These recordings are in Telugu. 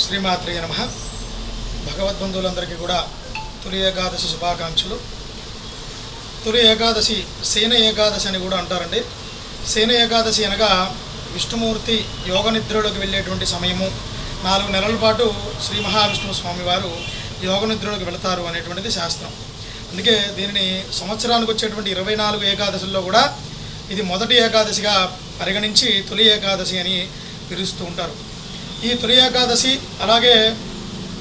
శ్రీమాత్రే నమః. భగవద్బంధువులందరికీ కూడా తొలి ఏకాదశి శుభాకాంక్షలు. తొలి ఏకాదశి సేన ఏకాదశి అని కూడా అంటారండి. సేన ఏకాదశి అనగా విష్ణుమూర్తి యోగ నిద్రలోకి వెళ్ళేటువంటి సమయము. 4 నెలల పాటు శ్రీ మహావిష్ణువు స్వామివారు యోగ నిద్రలోకి వెళతారు అనేటువంటిది శాస్త్రం. అందుకే దీనిని సంవత్సరానికి వచ్చేటువంటి 24 ఏకాదశుల్లో కూడా ఇది మొదటి ఏకాదశిగా పరిగణించి తొలి ఏకాదశి అని పిలుస్తూ ఉంటారు. ఈ తొలి ఏకాదశి అలాగే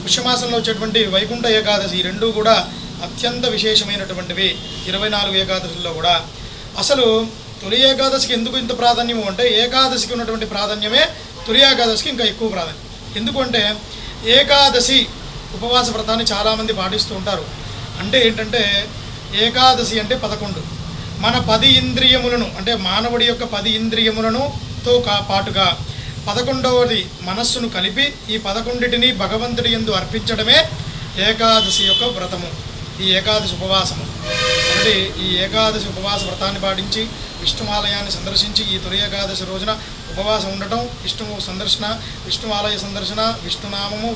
పుష్యమాసంలో వచ్చేటువంటి వైకుంఠ ఏకాదశి ఈ రెండూ కూడా అత్యంత విశేషమైనటువంటివి. 24 ఏకాదశుల్లో కూడా అసలు తొలి ఏకాదశికి ఎందుకు ఇంత ప్రాధాన్యము అంటే ఏకాదశికి ఉన్నటువంటి ప్రాధాన్యమే తొలి ఏకాదశికి ఇంకా ఎక్కువ ప్రాధాన్యం. ఎందుకంటే ఏకాదశి ఉపవాస వ్రతాన్ని చాలామంది పాటిస్తూ ఉంటారు. అంటే ఏంటంటే ఏకాదశి అంటే 11 మన 10 ఇంద్రియములను అంటే మానవుడి యొక్క 10 ఇంద్రియములను తో పాటుగా 11వది మనస్సును కలిపి ఈ 11టిని భగవంతుడి యందు అర్పించడమే ఏకాదశి యొక్క వ్రతము, ఈ ఏకాదశి ఉపవాసము. కాబట్టి ఈ ఏకాదశి ఉపవాస వ్రతాన్ని పాటించి విష్ణువాలయాన్ని సందర్శించి ఈ తొలి ఏకాదశి రోజున ఉపవాసం ఉండటం, విష్ణువు సందర్శన, విష్ణు ఆలయ సందర్శన, విష్ణునామము,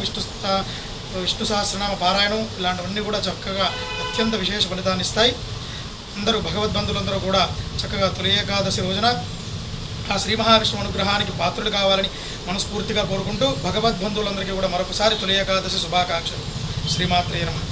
విష్ణు సహస్రనామ పారాయణం ఇలాంటివన్నీ కూడా చక్కగా అత్యంత విశేష ఫలితాన్ని ఇస్తాయి. అందరూ భగవద్బంధులందరూ కూడా చక్కగా తొలి ఏకాదశి రోజున ఆ శ్రీ మహావిష్ణు అనుగ్రహానికి పాత్రులు కావాలని మనస్ఫూర్తిగా కోరుకుంటూ భగవద్బంధువులందరికీ కూడా మరొకసారి తొలి ఏకాదశి శుభాకాంక్షలు. శ్రీమాత్రే నమః.